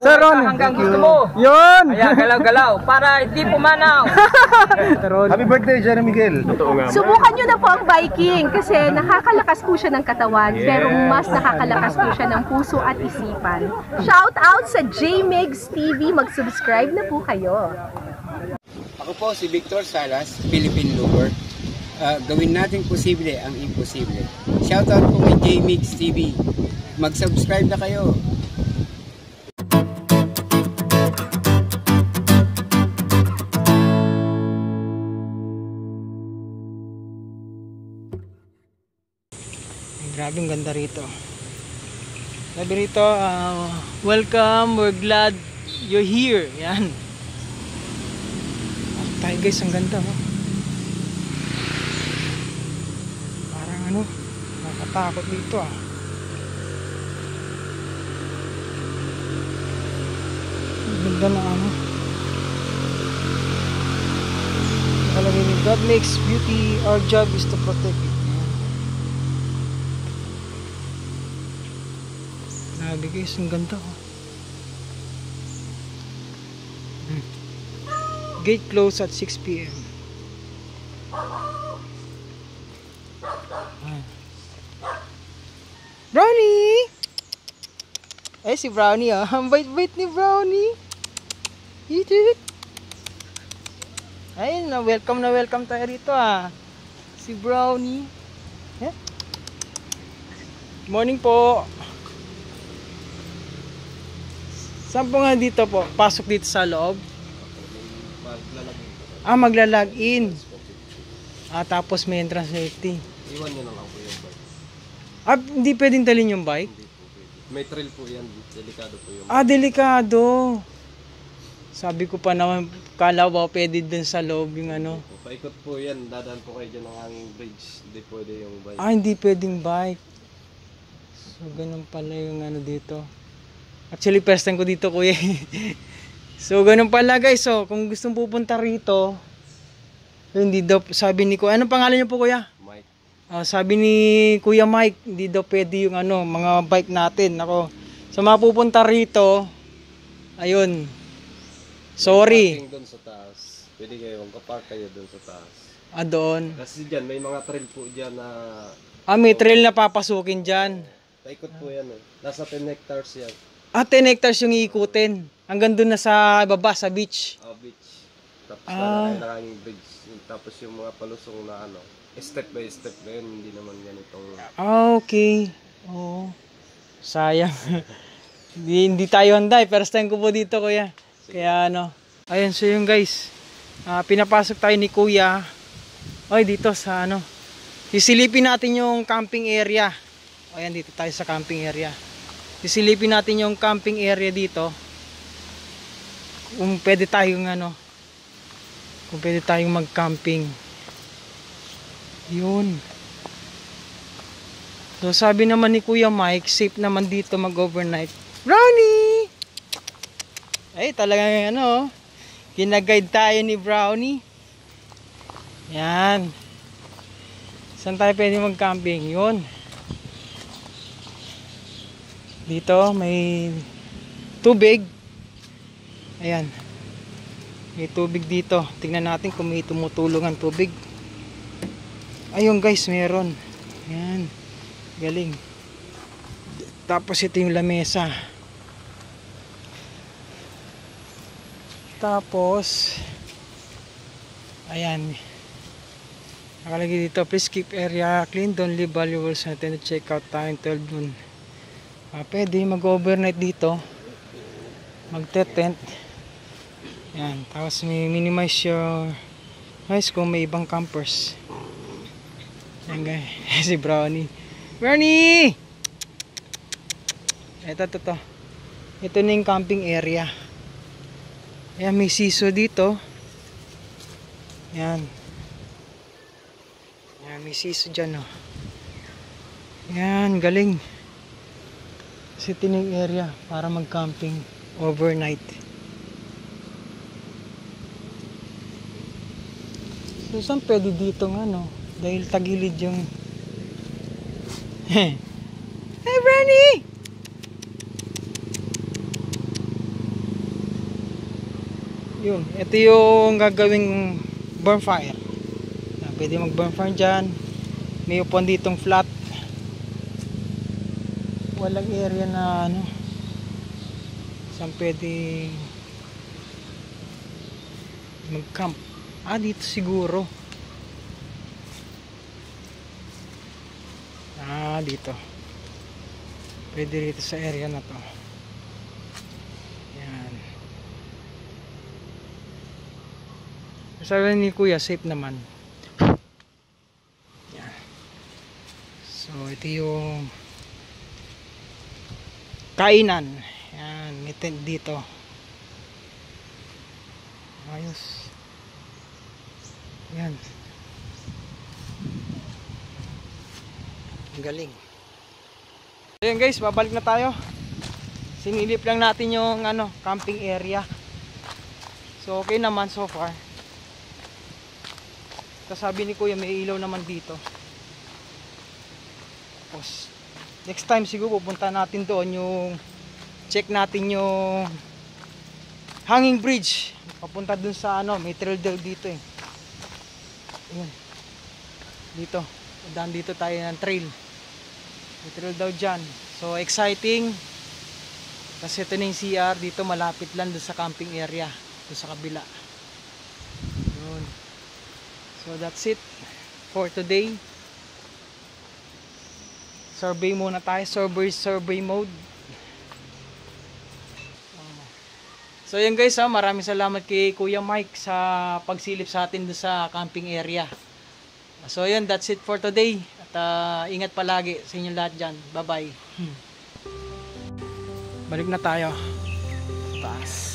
Sir Ron, hanggang gusto mo. Yun! Kaya galaw-galaw para hindi pumanaw. Happy birthday, Jerry Miguel. Subukan nyo na po ang biking kasi nakakalakas po siya ng katawan pero mas nakakalakas po siya ng puso at isipan. Shout out sa JMIGS TV, mag-subscribe na po kayo. Ako po si Victor Salas, Philippine Looper. Gawin natin posible ang imposible. Shout out po kay JMIGS TV. Mag-subscribe na kayo. Grabing ganda rito. Sabi rito, welcome, we're glad you're here. Yan. Tayo guys, ang ganda mo. Parang ano, nakatakot dito Ang ganda na ano. Nakalagay ni God makes beauty, our job is to protect it. Grabe guys, ang ganda Gate close at 6 PM. Brownie! Ay, si Brownie ang bait-bait ni Brownie. Ay, na welcome tayo rito si Brownie. Morning po. Saan po nga dito po? Pasok dito sa loob? Magla-login. Tapos may entrance safety. Iwan nyo na lang po yung bike. Hindi pwedeng dalhin yung bike? Hindi po pwede. May trail po yan. Delikado po yung Delikado. Sabi ko pa naman, kala ba pwede dun sa loob yung ano? Paikot po yan. Dadaan po kayo dyan ng hanging bridge. Hindi pwede yung bike. Hindi pwedeng bike. So, ganun pala yung ano dito. Actually, first time ko dito, kuya. So, ganun pala guys. So, kung gustong pupunta rito, hindi daw, sabi ni kuya, anong pangalan niyo po kuya? Mike. Sabi ni Kuya Mike, hindi daw pwede yung ano, mga bike natin. Ako, sa mga pupunta rito, ayun, sorry. Parking doon sa taas. Pwede kayo, magka-park kayo doon sa taas. Doon. Kasi dyan, may mga trail po dyan na... May trail na papasukin dyan. Paikot po yan Nasa 10 hectares yan. 10 hectares yung iikutin. Hanggang doon na sa baba, sa beach. Beach. Tapos na hanging bridge. Tapos yung mga palusong na step by step na yun, hindi naman ganitong... Okay. Oo. Sayang. hindi tayo handa First time ko po dito, kuya. Kaya ayun, so yun guys. Pinapasok tayo ni kuya. Dito sa sisilipin natin yung camping area. Ayan, dito tayo sa camping area. Sisilipin natin yung camping area dito. Kung pwede tayong mag-camping. Yun. So sabi naman ni Kuya Mike, safe naman dito mag-overnight. Brownie! Ay, talagang kinaguide tayo ni Brownie. Yan. Saan tayo pwede mag-camping? Yun. Dito may tubig. Ayan. May tubig dito. Tingnan natin kung may tumutulong ang tubig. Ayun guys, meron. Ayan. Galing. Tapos ito yung lamesa. Tapos ayan. Nakalagay dito, please keep area clean, don't leave valuables until check out time 12 noon. Pwede mag-overnight dito, magte-tent. Yan, tapos may minimize your noise kung may ibang campers. Yan guys, si Brownie. Brownie! Ito na yung camping area. Yan, may siso dito. Yan. Yan, may siso dyan Yan, galing. Sitting area para mag-camping overnight. So, saan pwede dito dahil tagilid yung Hey, Bernie! Yun, ito yung gagawing bonfire. Pwede mag bonfire dyan. May upuan ditong flat. Walang area na ano saan pwede mag camp. Dito siguro. Dito. Pwede dito sa area na to. Yan. Sabi ni Kuya, safe naman. Yan. So, ito yung kainan. Yan, may tent dito. Ayos. Yan. Ang galing. Ayan guys, babalik na tayo. Sinilip lang natin yung camping area. So okay naman so far. Tapos sabi ni Kuya may ilaw naman dito. Tapos next time siguro pupunta natin doon yung check natin yung hanging bridge. Papunta dun sa may trail daw dito eh. Ayan. Dito. Daan dito tayo ng trail. May trail daw dyan. So exciting. Kasi ito na yung CR. Dito malapit lang dun sa camping area. Dun sa kabila. Yun. So that's it for today. Survey muna tayo. Survey mode. So yun guys, maraming salamat kay Kuya Mike sa pagsilip sa atin dun sa camping area. So yun, that's it for today. At ingat palagi sa inyo lahat dyan. Bye bye. Balik na tayo. Taas.